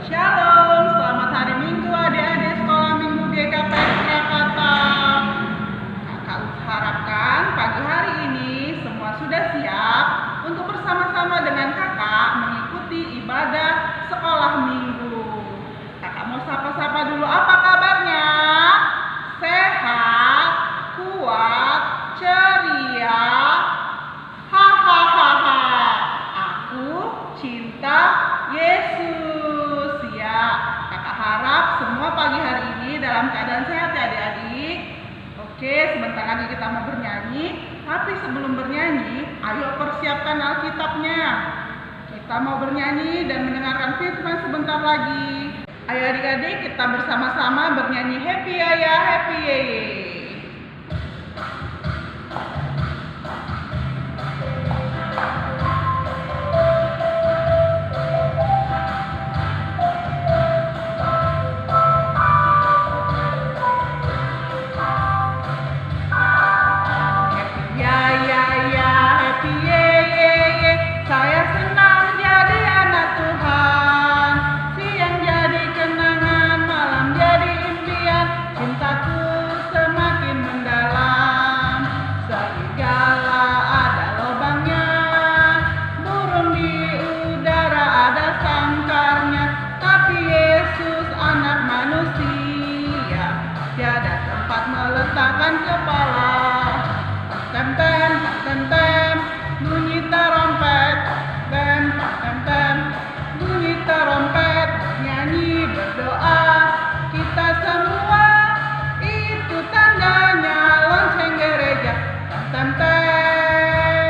Shalom, selamat hari Minggu adik-adik sekolah Minggu GKPS Jakarta. Kakak harapkan pagi hari ini semua sudah siap untuk bersama-sama dengan kakak mengikuti ibadah sekolah Minggu. Kakak mau sapa-sapa dulu, apa kabarnya? Sehat, kuat, ceria. Hahaha. Aku cinta Yesus. Kakak harap semua pagi hari ini dalam keadaan sehat ya adik-adik. Oke, sebentar lagi kita mau bernyanyi. Tapi sebelum bernyanyi, ayo persiapkan Alkitabnya. Kita mau bernyanyi dan mendengarkan firman sebentar lagi. Ayo adik-adik, kita bersama-sama bernyanyi Happy Yaya, Happy Yeye. Meletakkan kepala, tem-tem, tem-tem, bunyi terompet, tem-tem, bunyi terompet, nyanyi berdoa, kita semua itu tandanya lonceng gereja, tem-tem.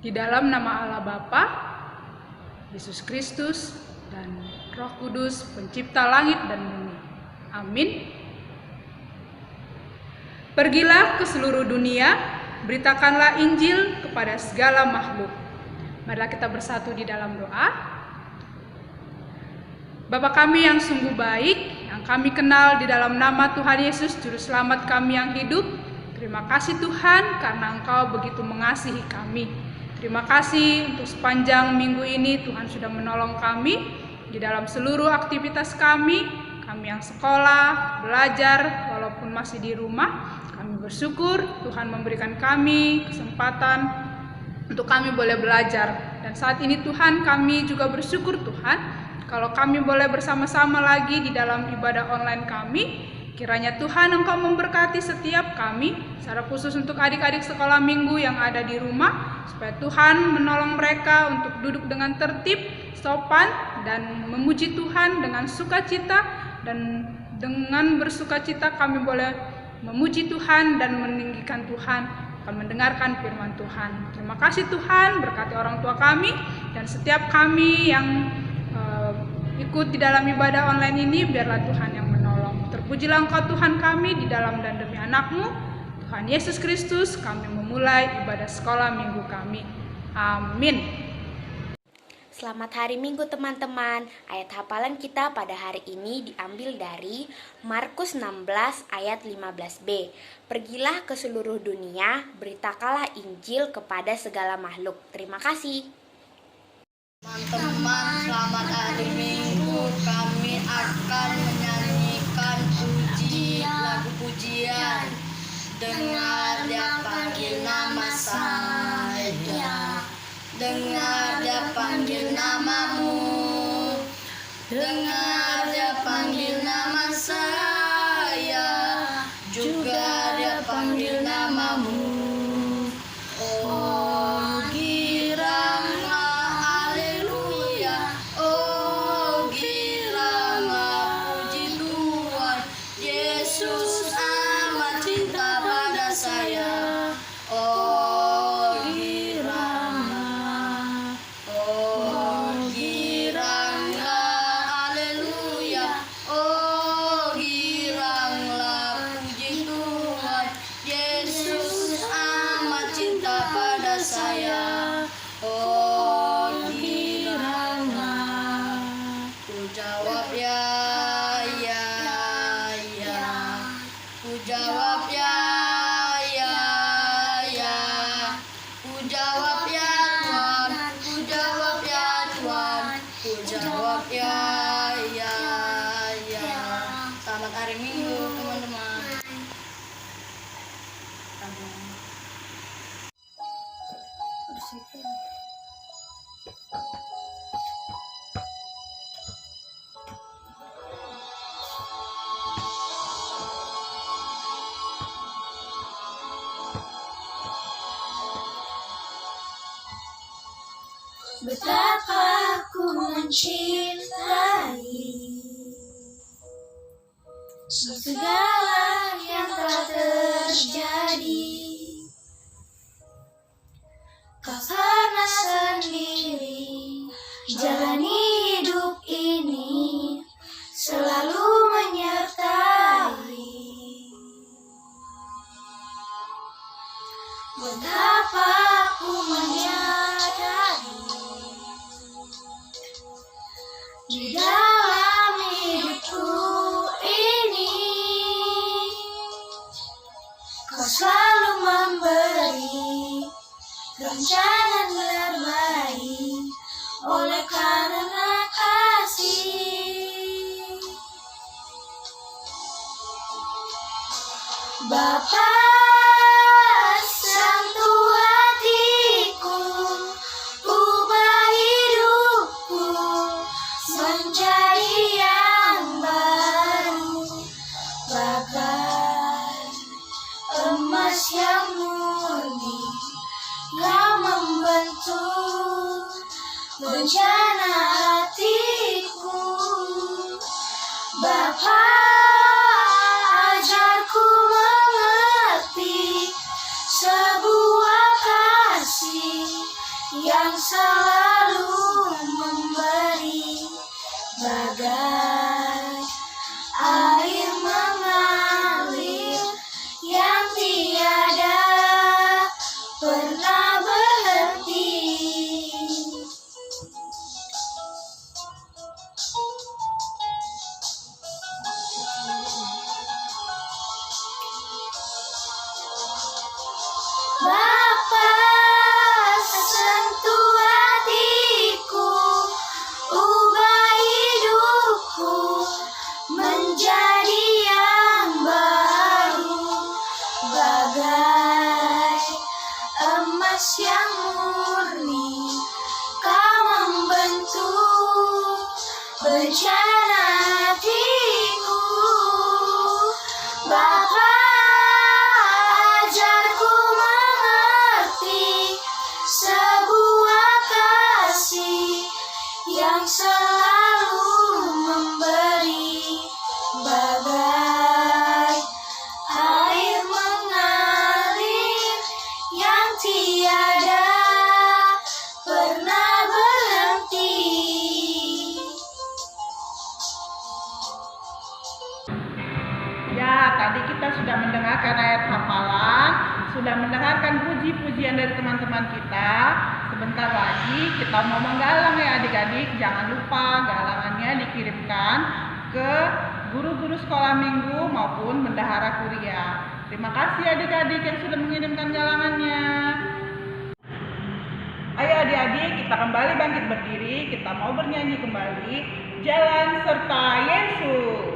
Di dalam nama Allah Bapa, Yesus Kristus, dan Roh Kudus, pencipta langit dan bumi. Amin. Pergilah ke seluruh dunia, beritakanlah Injil kepada segala makhluk. Marilah kita bersatu di dalam doa. Bapa kami yang sungguh baik, yang kami kenal di dalam nama Tuhan Yesus, Juru Selamat kami yang hidup. Terima kasih Tuhan karena Engkau begitu mengasihi kami. Terima kasih untuk sepanjang minggu ini Tuhan sudah menolong kami di dalam seluruh aktivitas kami. Kami yang sekolah, belajar, walaupun masih di rumah, kami bersyukur Tuhan memberikan kami kesempatan untuk kami boleh belajar. Dan saat ini Tuhan, kami juga bersyukur Tuhan, kalau kami boleh bersama-sama lagi di dalam ibadah online kami. Kiranya Tuhan Engkau memberkati setiap kami, secara khusus untuk adik-adik sekolah minggu yang ada di rumah, supaya Tuhan menolong mereka untuk duduk dengan tertib, sopan, dan memuji Tuhan dengan sukacita. Dan dengan bersukacita kami boleh memuji Tuhan dan meninggikan Tuhan, akan mendengarkan firman Tuhan. Terima kasih Tuhan, berkati orang tua kami dan setiap kami yang ikut di dalam ibadah online ini, biarlah Tuhan yang menolong. Terpujilah Engkau Tuhan kami di dalam dan demi anak-Mu, Tuhan Yesus Kristus, kami memulai ibadah sekolah minggu kami. Amin. Selamat hari Minggu teman-teman. Ayat hafalan kita pada hari ini diambil dari Markus 16 ayat 15b. Pergilah ke seluruh dunia, beritakanlah Injil kepada segala makhluk. Terima kasih. Teman-teman, selamat hari Minggu. Kami akan menyanyikan lagu pujian. Dengar dia panggil nama saya. Dengar dia panggil namamu, dengar dia panggil nama saya, juga dia panggil namamu. Oh giranglah haleluya, oh giranglah puji Tuhan, Yesus amat cinta pada saya. Haleluya. Ku jawab ya, ya, ya. Selamat hari Minggu teman-teman. Betapa ku mencintai segala yang telah terjadi. Kau pernah sendiri jalani hidup ini, selalu menyertai. Betapa ku menyadari di dalam hidupku ini, kau selalu memberi rencana terbaik oleh karena kasih. Bapa, sentuh hatiku, ubah hidupku menjadi yang baru, bagai emas yang murni. Kau membentuk rencana hatiku. Bapa, ajarku mengerti sebuah kasih yang selalu memberi, bagai air mengalir yang tiada pernah berhenti. Bapa, sentuh hatiku, ubah hidupku menjadi yang baru, bagai emas yang murni. Kau membentuk rencana hatiku. Bapa, ajarku mengerti sebuah kasih yang selalu memberi, bagai air mengalir yang tiada pernah berhenti. Ya, tadi kita sudah mendengarkan ayat hafalan, sudah mendengarkan puji-pujian dari teman-teman kita. Sebentar lagi kita mau menggalang ya adik-adik. Jangan lupa galangannya dikirimkan ke guru-guru sekolah minggu maupun bendahara kuliah. Terima kasih adik-adik yang sudah mengirimkan galangannya. Ayo adik-adik, kita kembali bangkit berdiri. Kita mau bernyanyi kembali Jalan Serta Yesus.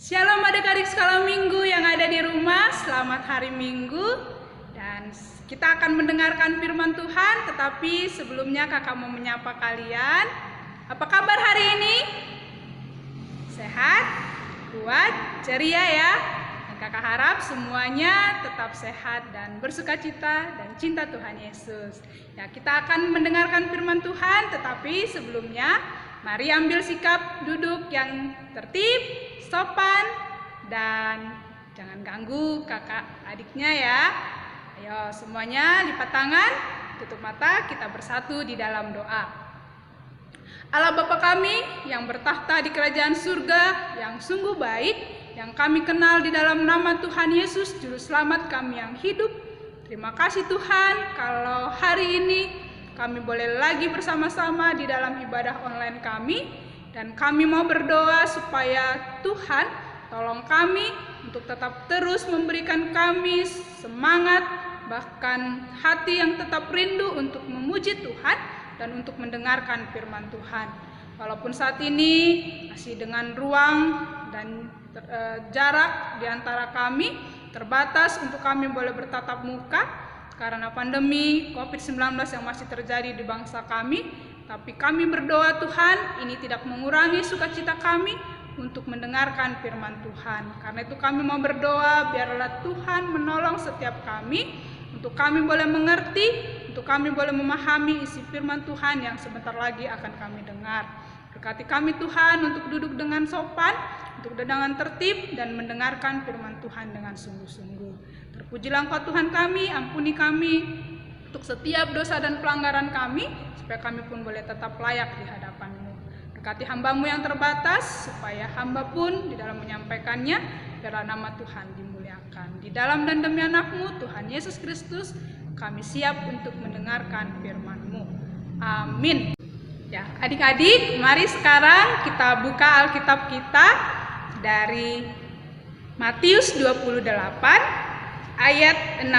Shalom adik-adik sekolah minggu yang ada di rumah, selamat hari Minggu. Dan kita akan mendengarkan firman Tuhan, tetapi sebelumnya kakak mau menyapa kalian. Apa kabar hari ini? Sehat? Kuat? Ceria ya? kakak harap semuanya tetap sehat dan bersukacita dan cinta Tuhan Yesus. Ya, kita akan mendengarkan firman Tuhan, tetapi sebelumnya mari ambil sikap duduk yang tertib, sopan, dan jangan ganggu kakak adiknya ya. Ayo semuanya lipat tangan, tutup mata, kita bersatu di dalam doa. Allah Bapa kami yang bertahta di kerajaan surga, yang sungguh baik, yang kami kenal di dalam nama Tuhan Yesus, Juru Selamat kami yang hidup. Terima kasih Tuhan kalau hari ini kami boleh lagi bersama-sama di dalam ibadah online kami. Dan kami mau berdoa supaya Tuhan tolong kami untuk tetap terus memberikan kami semangat, bahkan hati yang tetap rindu untuk memuji Tuhan dan untuk mendengarkan firman Tuhan. Walaupun saat ini masih dengan ruang dan jarak di antara kami terbatas untuk kami boleh bertatap muka karena pandemi COVID-19 yang masih terjadi di bangsa kami, tapi kami berdoa Tuhan, ini tidak mengurangi sukacita kami untuk mendengarkan firman Tuhan. Karena itu kami mau berdoa, biarlah Tuhan menolong setiap kami, untuk kami boleh mengerti, untuk kami boleh memahami isi firman Tuhan yang sebentar lagi akan kami dengar. Berkati kami Tuhan untuk duduk dengan sopan, untuk dengan tertib, dan mendengarkan firman Tuhan dengan sungguh-sungguh. Terpujilah Engkau Tuhan kami, ampuni kami untuk setiap dosa dan pelanggaran kami, supaya kami pun boleh tetap layak di hadapan-Mu. Berkati hamba-Mu yang terbatas, supaya hamba pun di dalam menyampaikannya, biarlah nama Tuhan dimuliakan. Di dalam dan demi anak-Mu, Tuhan Yesus Kristus, kami siap untuk mendengarkan firman-Mu. Amin. Ya, adik-adik, mari sekarang kita buka Alkitab kita dari Matius 28 ayat 16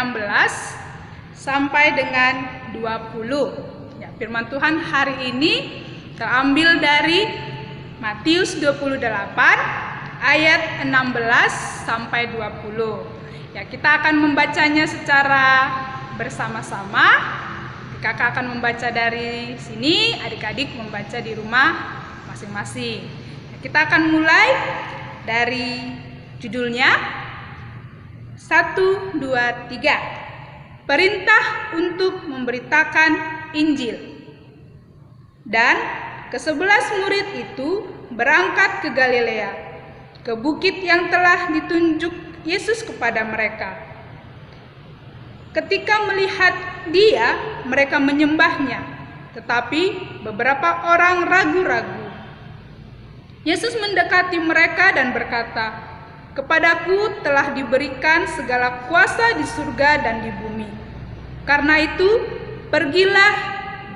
sampai dengan 20. Ya, firman Tuhan hari ini terambil dari Matius 28 ayat 16 sampai 20. Ya, kita akan membacanya secara bersama-sama. Kakak akan membaca dari sini, adik-adik membaca di rumah masing-masing. Kita akan mulai dari judulnya 1, 2, 3. Perintah untuk memberitakan Injil. Dan ke-11 murid itu berangkat ke Galilea, ke bukit yang telah ditunjuk Yesus kepada mereka. Ketika melihat Dia, mereka menyembahnya, tetapi beberapa orang ragu-ragu. Yesus mendekati mereka dan berkata, "Kepadaku telah diberikan segala kuasa di surga dan di bumi. Karena itu, pergilah,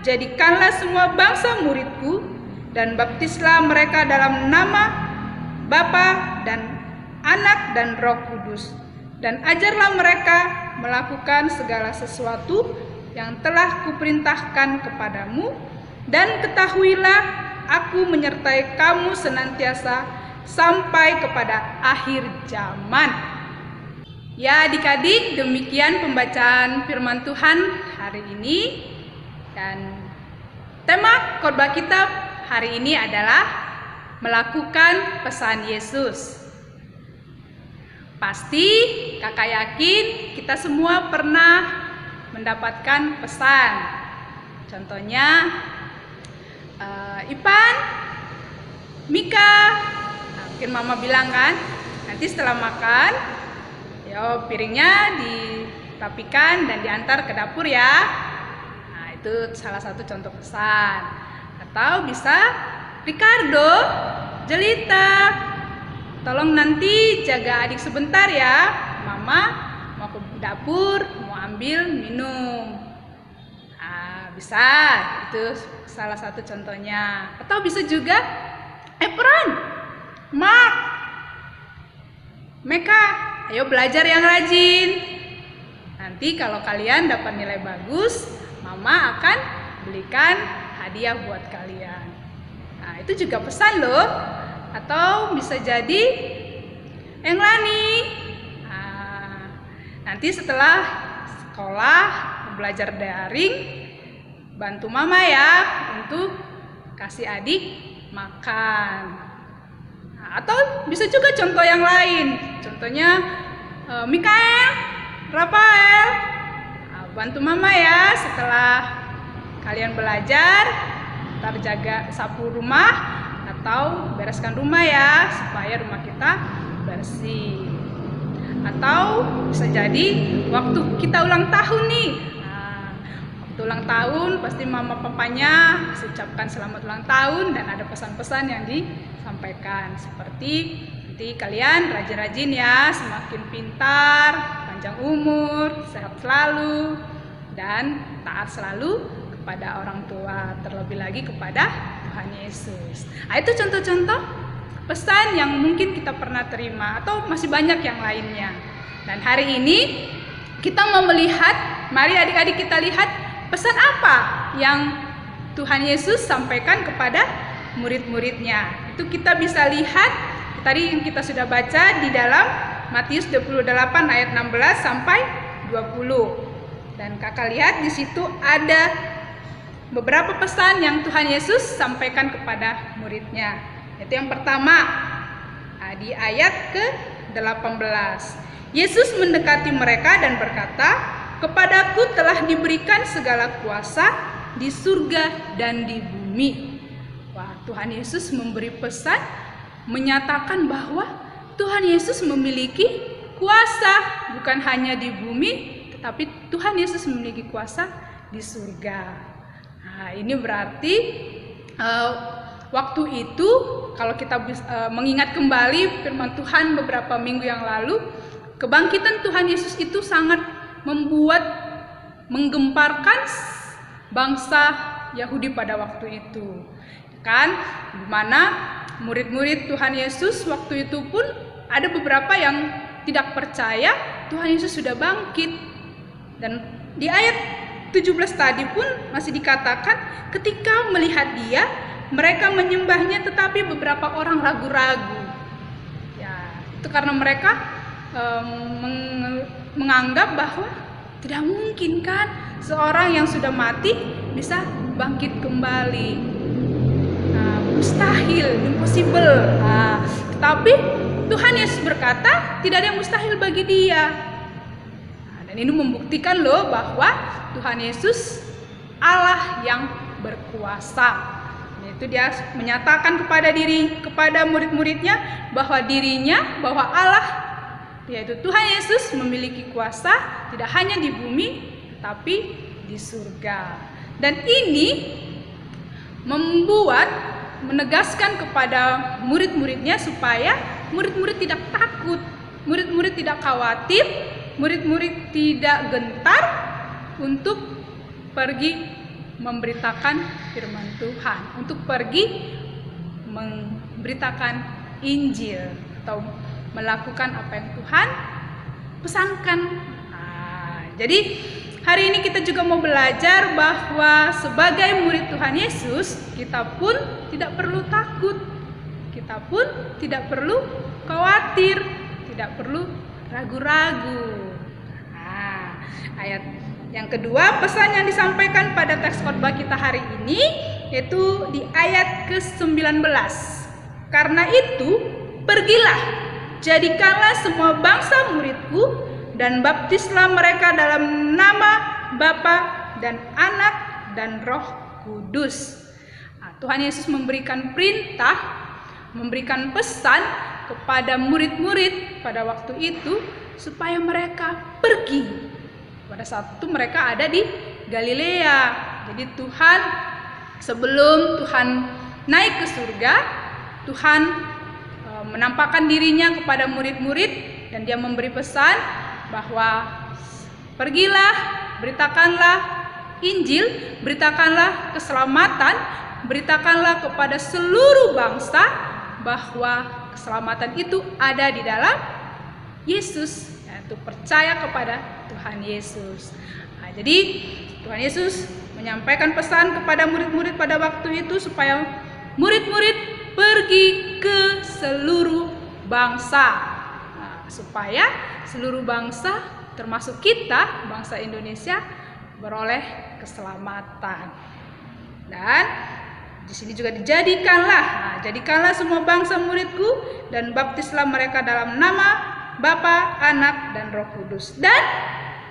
jadikanlah semua bangsa muridku, dan baptislah mereka dalam nama Bapa dan Anak dan Roh Kudus. Dan ajarlah mereka melakukan segala sesuatu yang telah kuperintahkan kepadamu, dan ketahuilah aku menyertai kamu senantiasa sampai kepada akhir zaman." Ya adik-adik, demikian pembacaan firman Tuhan hari ini. Dan tema khotbah kita hari ini adalah melakukan pesan Yesus. Pasti kakak yakin kita semua pernah mendapatkan pesan. Contohnya Ipan, Mika, mungkin mama bilang kan, nanti setelah makan, yo piringnya dirapikan dan diantar ke dapur ya. Nah, itu salah satu contoh pesan. Atau bisa, Ricardo, Jelita, tolong nanti jaga adik sebentar ya, mama mau ke dapur, mau ambil minum. Nah, bisa, itu salah satu contohnya. Atau bisa juga, Efron, Mark, Meka, ayo belajar yang rajin. Nanti kalau kalian dapat nilai bagus, mama akan belikan hadiah buat kalian. Nah, itu juga pesan loh. Atau bisa jadi Englani, nanti setelah sekolah belajar daring, bantu mama ya untuk kasih adik makan. Atau bisa juga contoh yang lain, contohnya Mikael, Rafael, bantu mama ya setelah kalian belajar. Ntar jaga sapu rumah atau bereskan rumah ya, supaya rumah kita bersih. Atau bisa jadi waktu kita ulang tahun nih. Waktu ulang tahun pasti mama papanya ucapkan selamat ulang tahun dan ada pesan-pesan yang disampaikan. Seperti nanti kalian rajin-rajin ya, semakin pintar, panjang umur, sehat selalu, dan taat selalu kepada orang tua, terlebih lagi kepada Tuhan Yesus. Itu contoh-contoh pesan yang mungkin kita pernah terima atau masih banyak yang lainnya. Dan hari ini kita mau melihat, mari adik-adik kita lihat pesan apa yang Tuhan Yesus sampaikan kepada murid-muridnya. Itu kita bisa lihat tadi yang kita sudah baca di dalam Matius 28 ayat 16 sampai 20. Dan kakak lihat di situ ada beberapa pesan yang Tuhan Yesus sampaikan kepada muridnya. Itu yang pertama, di ayat ke-18. Yesus mendekati mereka dan berkata, "Kepadaku telah diberikan segala kuasa di surga dan di bumi." Wah, Tuhan Yesus memberi pesan, menyatakan bahwa Tuhan Yesus memiliki kuasa bukan hanya di bumi, tetapi Tuhan Yesus memiliki kuasa di surga. Ini berarti waktu itu kalau kita mengingat kembali firman Tuhan beberapa minggu yang lalu, kebangkitan Tuhan Yesus itu sangat menggemparkan bangsa Yahudi pada waktu itu. Kan, di mana murid-murid Tuhan Yesus waktu itu pun ada beberapa yang tidak percaya Tuhan Yesus sudah bangkit. Dan di ayat 17 tadi pun masih dikatakan ketika melihat dia, mereka menyembahnya tetapi beberapa orang ragu-ragu. Ya, itu karena mereka menganggap bahwa tidak mungkin kan seorang yang sudah mati bisa bangkit kembali. Mustahil, impossible. Tetapi Tuhan Yesus berkata tidak ada yang mustahil bagi dia. Dan ini membuktikan loh bahwa Tuhan Yesus Allah yang berkuasa. Itu dia menyatakan kepada murid-muridnya bahwa bahwa Allah, yaitu Tuhan Yesus memiliki kuasa tidak hanya di bumi tapi di surga. Dan ini menegaskan kepada murid-muridnya supaya murid-murid tidak takut, murid-murid tidak khawatir, murid-murid tidak gentar untuk pergi memberitakan firman Tuhan, untuk pergi memberitakan Injil atau melakukan apa yang Tuhan pesankan. Jadi hari ini kita juga mau belajar bahwa sebagai murid Tuhan Yesus, kita pun tidak perlu takut, kita pun tidak perlu khawatir, tidak perlu ragu-ragu. Ayat yang kedua, pesan yang disampaikan pada teks khotbah kita hari ini yaitu di ayat ke-19. Karena itu, pergilah, jadikanlah semua bangsa muridku dan baptislah mereka dalam nama Bapa dan Anak dan Roh Kudus. Tuhan Yesus memberikan perintah, memberikan pesan kepada murid-murid pada waktu itu supaya mereka pergi. Pada saat itu mereka ada di Galilea. Jadi Tuhan, sebelum Tuhan naik ke surga, Tuhan menampakkan dirinya kepada murid-murid dan dia memberi pesan bahwa pergilah, beritakanlah Injil, beritakanlah keselamatan, beritakanlah kepada seluruh bangsa bahwa keselamatan itu ada di dalam Yesus, yaitu percaya kepada Tuhan Yesus. Jadi Tuhan Yesus menyampaikan pesan kepada murid-murid pada waktu itu supaya murid-murid pergi ke seluruh bangsa, supaya seluruh bangsa termasuk kita, bangsa Indonesia, beroleh keselamatan. Dan di sini juga jadikanlah semua bangsa muridku dan baptislah mereka dalam nama Bapa, Anak, dan Roh Kudus. Dan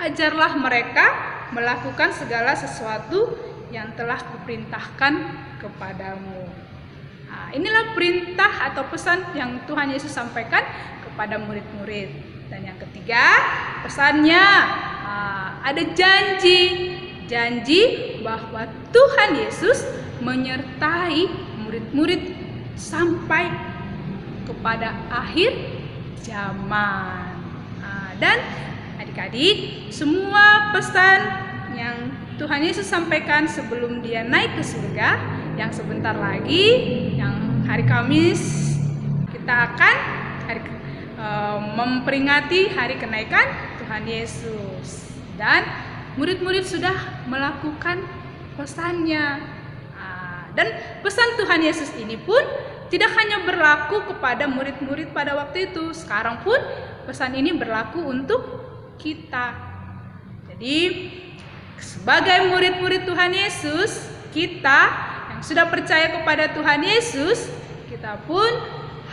ajarlah mereka melakukan segala sesuatu yang telah kuperintahkan kepadamu. Nah, inilah perintah atau pesan yang Tuhan Yesus sampaikan kepada murid-murid. Dan yang ketiga, pesannya ada janji bahwa Tuhan Yesus menyertai murid-murid sampai kepada akhir zaman. Dan adik-adik, semua pesan yang Tuhan Yesus sampaikan sebelum dia naik ke surga, yang sebentar lagi, yang hari Kamis kita akan memperingati hari kenaikan Tuhan Yesus. Dan murid-murid sudah melakukan pesannya. Dan pesan Tuhan Yesus ini pun tidak hanya berlaku kepada murid-murid pada waktu itu, sekarang pun pesan ini berlaku untuk kita. Jadi sebagai murid-murid Tuhan Yesus, kita yang sudah percaya kepada Tuhan Yesus, kita pun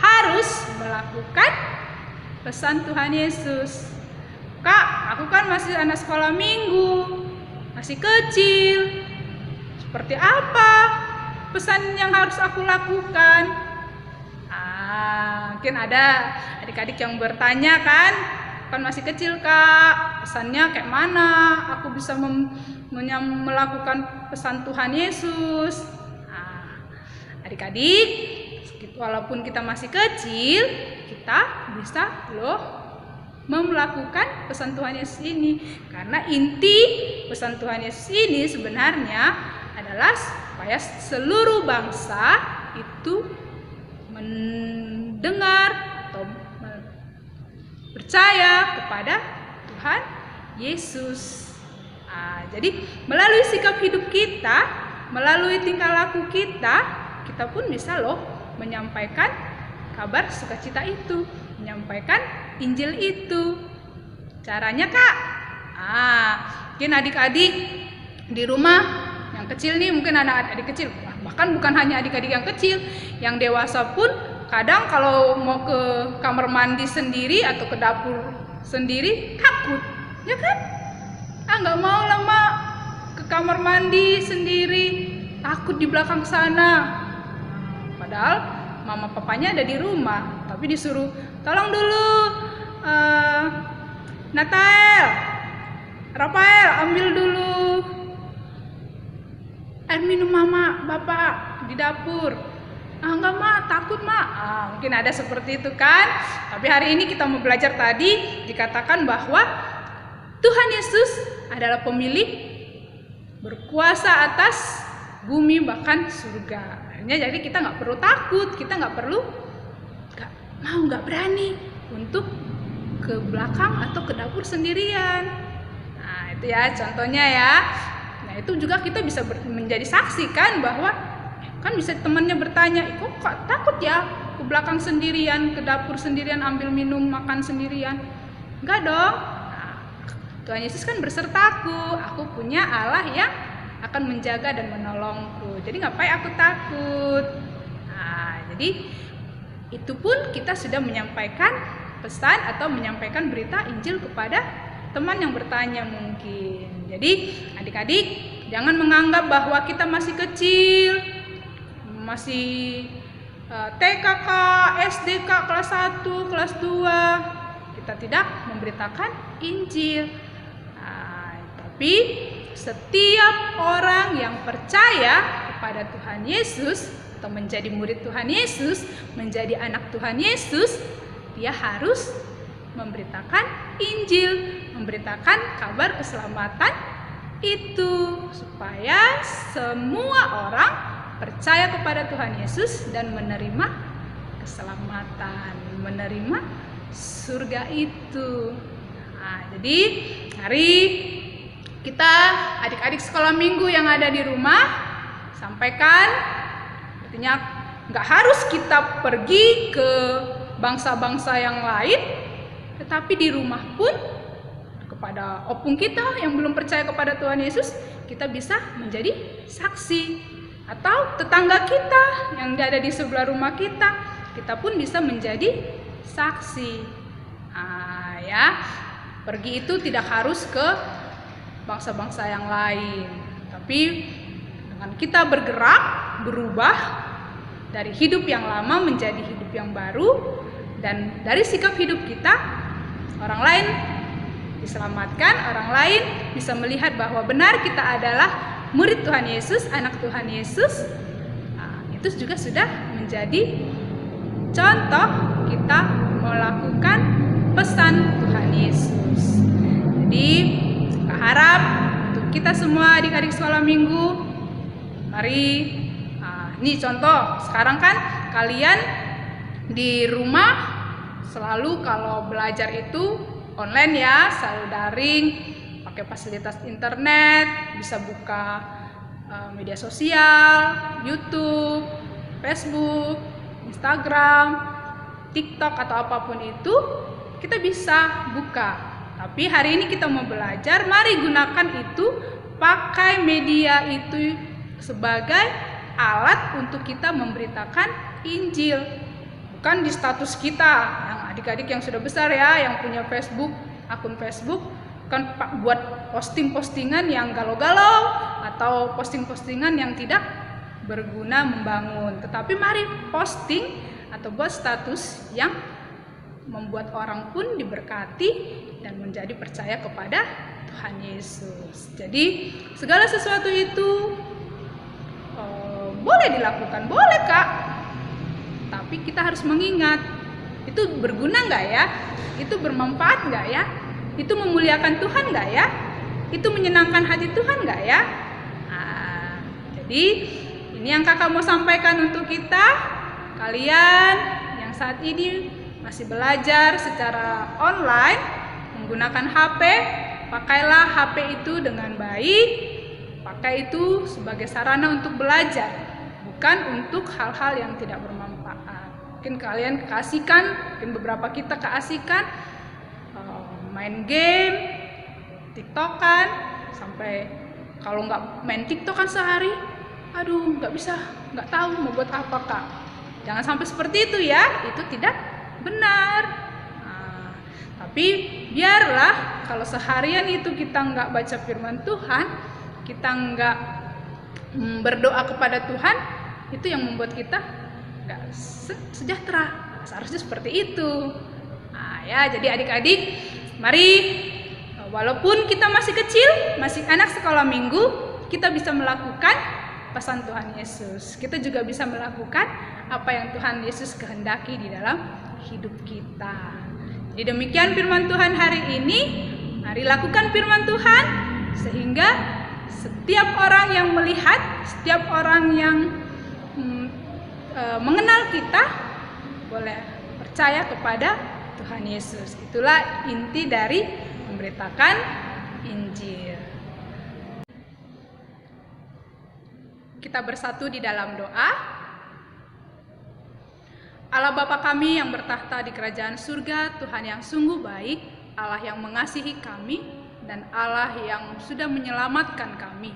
harus melakukan pesan Tuhan Yesus. Kak, aku kan masih anak sekolah minggu, masih kecil. Seperti apa pesan yang harus aku lakukan? Mungkin ada adik-adik yang bertanya kan masih kecil kak, pesannya kayak mana? Aku bisa melakukan pesan Tuhan Yesus. Adik-adik, walaupun kita masih kecil, kita bisa melakukan pesan Tuhan Yesus ini. Karena inti pesan Tuhan Yesus ini sebenarnya adalah supaya seluruh bangsa itu mendengar atau percaya kepada Tuhan Yesus. Jadi melalui sikap hidup kita, melalui tingkah laku kita, kita pun bisa menyampaikan kabar sukacita itu, menyampaikan Injil itu. Caranya kak, mungkin adik-adik di rumah yang kecil nih, mungkin anak-adik kecil, bahkan bukan hanya adik-adik yang kecil, yang dewasa pun kadang kalau mau ke kamar mandi sendiri atau ke dapur sendiri takut, ya kan? Nggak mau lah mak ke kamar mandi sendiri, takut di belakang sana. Padahal mama papanya ada di rumah, tapi disuruh tolong dulu Rafael ambil dulu air minum mama bapak di dapur. Enggak mak, takut mak. Mungkin ada seperti itu kan. Tapi hari ini kita mau belajar tadi, dikatakan bahwa Tuhan Yesus adalah pemilik berkuasa atas bumi bahkan surga. Jadi kita nggak perlu takut, kita nggak berani untuk ke belakang atau ke dapur sendirian. Nah itu ya contohnya ya. Nah itu juga kita bisa menjadi saksi kan, bahwa kan bisa temannya bertanya, kok takut ya ke belakang sendirian, ke dapur sendirian, ambil minum, makan sendirian? Enggak dong. Nah, Tuhan Yesus kan bersertaku, aku punya Allah yang akan menjaga dan menolongku. Jadi ngapain aku takut? Nah, jadi itu pun kita sudah menyampaikan pesan atau menyampaikan berita Injil kepada teman yang bertanya mungkin. Jadi adik-adik jangan menganggap bahwa kita masih kecil, masih TK, SD, kelas 1, kelas 2, kita tidak memberitakan Injil. Nah, tapi setiap orang yang percaya kepada Tuhan Yesus atau menjadi murid Tuhan Yesus, menjadi anak Tuhan Yesus, dia harus memberitakan Injil, memberitakan kabar keselamatan itu, supaya semua orang percaya kepada Tuhan Yesus dan menerima keselamatan, menerima surga itu. Nah, jadi hari kita adik-adik sekolah minggu yang ada di rumah sampaikan, artinya nggak harus kita pergi ke bangsa-bangsa yang lain, tetapi di rumah pun kepada opung kita yang belum percaya kepada Tuhan Yesus, kita bisa menjadi saksi. Atau tetangga kita yang ada di sebelah rumah kita, kita pun bisa menjadi saksi. Ya, pergi itu tidak harus ke bangsa-bangsa yang lain, tapi dengan kita bergerak, berubah dari hidup yang lama menjadi hidup yang baru, dan dari sikap hidup kita, orang lain diselamatkan, orang lain bisa melihat bahwa benar kita adalah murid Tuhan Yesus, anak Tuhan Yesus. Itu juga sudah menjadi contoh kita melakukan pesan Tuhan Yesus. Jadi saya harap untuk kita semua adik-adik sekolah minggu, mari ini contoh, sekarang kan kalian di rumah selalu kalau belajar itu online ya, selalu daring, pakai fasilitas internet, bisa buka media sosial, YouTube, Facebook, Instagram, TikTok atau apapun itu kita bisa buka. Tapi hari ini kita mau belajar, mari gunakan itu, pakai media itu sebagai alat untuk kita memberitakan Injil. Bukan di status kita, yang adik-adik yang sudah besar ya, yang punya Facebook, akun Facebook, kan buat posting-postingan yang galau-galau atau posting-postingan yang tidak berguna membangun. Tetapi mari posting atau buat status yang membuat orang pun diberkati dan menjadi percaya kepada Tuhan Yesus. Jadi segala sesuatu itu boleh dilakukan, boleh Kak. Tapi kita harus mengingat, itu berguna nggak ya? Itu bermanfaat nggak ya? Itu memuliakan Tuhan nggak ya? Itu menyenangkan hati Tuhan nggak ya? Jadi ini yang kakak mau sampaikan untuk kita. Kalian yang saat ini masih belajar secara online menggunakan HP, pakailah HP itu dengan baik. Pakai itu sebagai sarana untuk belajar, bukan untuk hal-hal yang tidak bermanfaat. Mungkin kalian keasikan, mungkin beberapa kita keasikan main game, TikTokan, sampai kalau nggak main TikTokan sehari, aduh nggak bisa, nggak tahu mau buat apa Kak. Jangan sampai seperti itu ya, itu tidak benar. Tapi biarlah kalau seharian itu kita nggak baca firman Tuhan, kita nggak berdoa kepada Tuhan, itu yang membuat kita nggak sejahtera. Seharusnya seperti itu. Ya, jadi adik-adik, mari walaupun kita masih kecil, masih anak sekolah minggu, kita bisa melakukan pesan Tuhan Yesus. Kita juga bisa melakukan apa yang Tuhan Yesus kehendaki di dalam hidup kita. Jadi demikian firman Tuhan hari ini. Mari lakukan firman Tuhan sehingga setiap orang yang melihat, setiap orang yang mengenal kita boleh percaya kepada Tuhan Yesus. Itulah inti dari memberitakan Injil. Kita bersatu di dalam doa. Allah Bapa kami yang bertahta di kerajaan surga, Tuhan yang sungguh baik, Allah yang mengasihi kami, dan Allah yang sudah menyelamatkan kami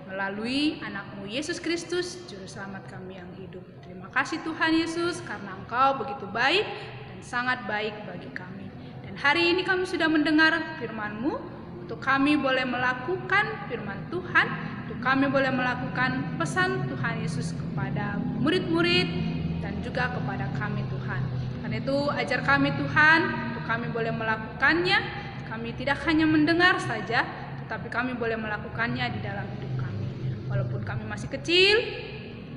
melalui anak-Mu Yesus Kristus, Juru Selamat kami yang hidup. Terima kasih Tuhan Yesus, karena Engkau begitu baik dan sangat baik bagi kami. Dan hari ini kami sudah mendengar firman-Mu, untuk kami boleh melakukan firman Tuhan, untuk kami boleh melakukan pesan Tuhan Yesus kepada murid-murid, dan juga kepada kami Tuhan. Karena itu ajar kami Tuhan, untuk kami boleh melakukannya. Kami tidak hanya mendengar saja, tetapi kami boleh melakukannya di dalam hidup kami. Walaupun kami masih kecil,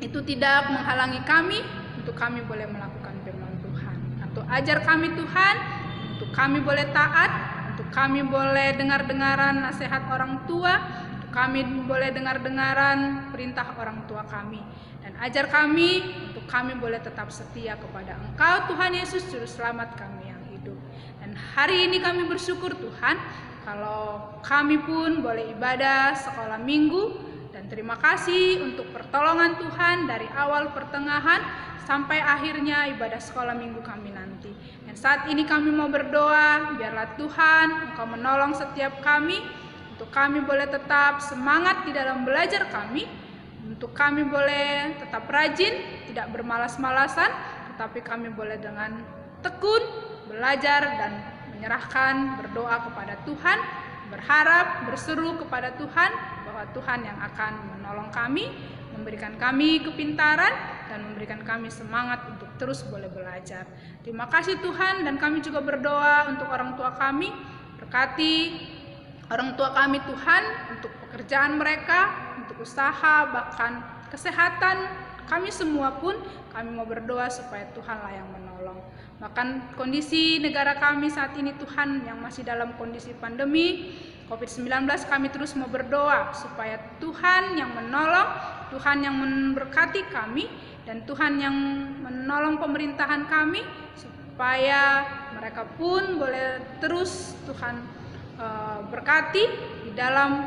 itu tidak menghalangi kami untuk kami boleh melakukan firman Tuhan. Atau ajar kami Tuhan, untuk kami boleh taat, untuk kami boleh dengar-dengaran nasihat orang tua, untuk kami boleh dengar-dengaran perintah orang tua kami. Dan ajar kami untuk kami boleh tetap setia kepada Engkau Tuhan Yesus, Juru Selamat kami yang hidup. Dan hari ini kami bersyukur Tuhan kalau kami pun boleh ibadah sekolah minggu, dan terima kasih untuk pertolongan Tuhan dari awal pertengahan sampai akhirnya ibadah sekolah minggu kami nanti. Dan saat ini kami mau berdoa, biarlah Tuhan Engkau menolong setiap kami, untuk kami boleh tetap semangat di dalam belajar kami, untuk kami boleh tetap rajin, tidak bermalas-malasan, tetapi kami boleh dengan tekun belajar dan menyerahkan, berdoa kepada Tuhan, berharap, berseru kepada Tuhan bahwa Tuhan yang akan menolong kami, memberikan kami kepintaran, dan memberikan kami semangat untuk terus boleh belajar. Terima kasih Tuhan, dan kami juga berdoa untuk orang tua kami. Berkati orang tua kami Tuhan untuk pekerjaan mereka, untuk usaha, bahkan kesehatan kami semua pun kami mau berdoa supaya Tuhanlah yang menolong. Bahkan kondisi negara kami saat ini Tuhan yang masih dalam kondisi pandemi COVID-19, kami terus mau berdoa supaya Tuhan yang menolong, Tuhan yang memberkati kami, dan Tuhan yang menolong pemerintahan kami supaya mereka pun boleh terus Tuhan berkati di dalam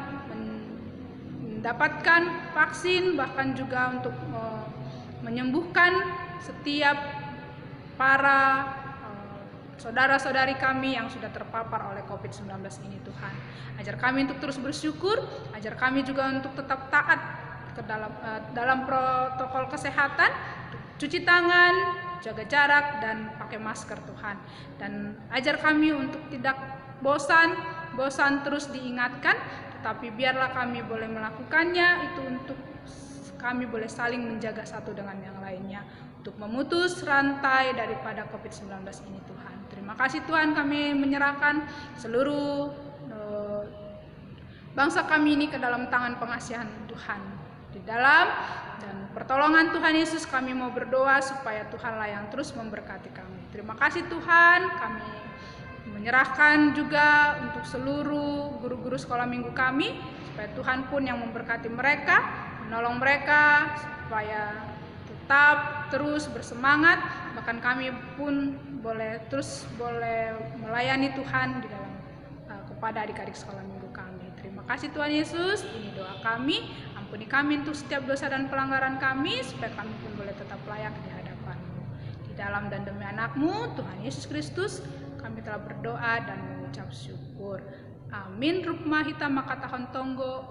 mendapatkan vaksin, bahkan juga untuk menyembuhkan setiap para saudara-saudari kami yang sudah terpapar oleh COVID-19 ini Tuhan. Ajar kami untuk terus bersyukur, ajar kami juga untuk tetap taat ke dalam protokol kesehatan, cuci tangan, jaga jarak, dan pakai masker Tuhan. Dan ajar kami untuk tidak bosan terus diingatkan, tetapi biarlah kami boleh melakukannya itu untuk kami boleh saling menjaga satu dengan yang lainnya untuk memutus rantai daripada COVID-19 ini Tuhan. Terima kasih Tuhan, kami menyerahkan seluruh bangsa kami ini ke dalam tangan pengasihan Tuhan. Di dalam dan pertolongan Tuhan Yesus kami mau berdoa supaya Tuhanlah yang terus memberkati kami. Terima kasih Tuhan, kami menyerahkan juga untuk seluruh guru-guru sekolah minggu kami, supaya Tuhan pun yang memberkati mereka, menolong mereka supaya tetap terus bersemangat, bahkan kami pun boleh melayani Tuhan di dalam kepada adik-adik sekolah minggu kami. Terima kasih Tuhan Yesus, ini doa kami, ampuni kami untuk setiap dosa dan pelanggaran kami, supaya kami pun boleh tetap layak di hadapan-Mu. Di dalam dan demi anak-Mu, Tuhan Yesus Kristus, kami telah berdoa dan mengucap syukur. Amin. Rukma hita makatahon tonggo,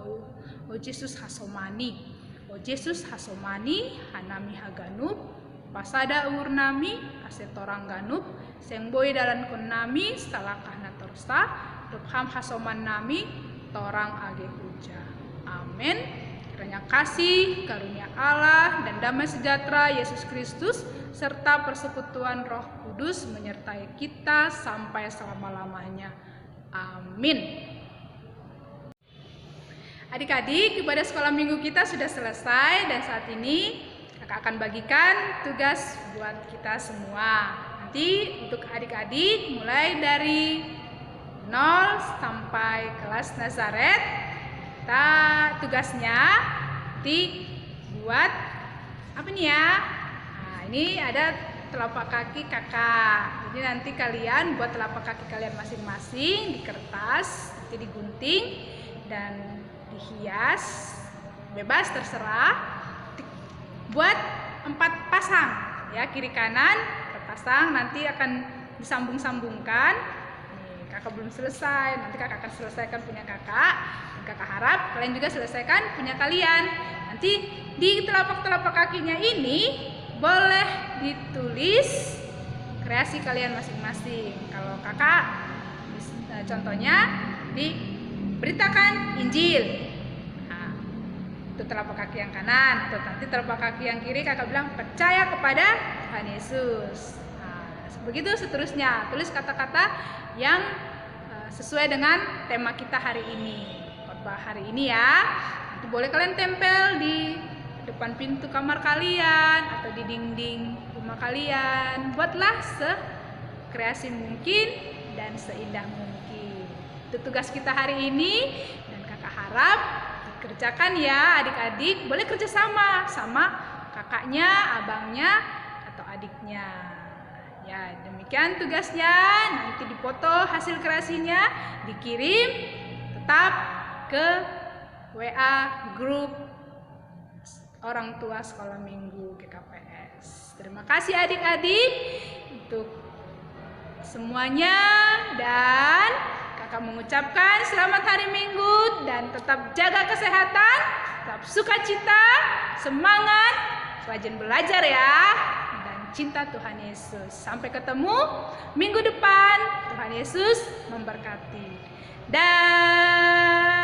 o Yesus hasomani. O Yesus hasomani, hanami haganup, pasada urnami, asetorang ganup, sengboy dalan konami, stalakah natorsta, rukham hasoman nami, torang age huja. Amin. Kiranya kasih, karunia Allah, dan damai sejahtera Yesus Kristus, serta persekutuan Roh Kudus menyertai kita sampai selama-lamanya. Amin. Adik-adik, ibadah sekolah minggu kita sudah selesai, dan saat ini kakak akan bagikan tugas buat kita semua. Nanti untuk adik-adik mulai dari 0 sampai kelas Nazaret, kita tugasnya buat apa nih ya? Nah, ini ada telapak kaki kakak. Jadi nanti kalian buat telapak kaki kalian masing-masing di kertas, nanti digunting dan dihias, bebas terserah. Buat 4 pasang ya, kiri kanan terpasang, nanti akan disambung-sambungkan. Nih, kakak belum selesai, nanti kakak akan selesaikan punya kakak, dan kakak harap kalian juga selesaikan punya kalian. Nanti di telapak-telapak kakinya ini boleh ditulis kreasi kalian masing-masing. Kalau kakak contohnya diberitakan Injil. Nah, itu telapak kaki yang kanan. Tuh, nanti telapak kaki yang kiri kakak bilang percaya kepada Tuhan Yesus. Nah, begitu seterusnya. Tulis kata-kata yang sesuai dengan tema kita hari ini. Khotbah hari ini ya. Nanti boleh kalian tempel di depan pintu kamar kalian atau di dinding rumah kalian. Buatlah sekreasi mungkin dan seindah mungkin. Itu tugas kita hari ini, dan kakak harap dikerjakan ya adik-adik. Boleh kerjasama sama kakaknya, abangnya, atau adiknya. Ya, demikian tugasnya. Nanti dipoto hasil kreasinya, dikirim tetap ke WA grup orang tua sekolah minggu GKPS. Terima kasih adik-adik untuk semuanya, dan kakak mengucapkan selamat hari Minggu, dan tetap jaga kesehatan, tetap sukacita, semangat, rajin belajar ya, dan cinta Tuhan Yesus. Sampai ketemu minggu depan. Tuhan Yesus memberkati. Dah.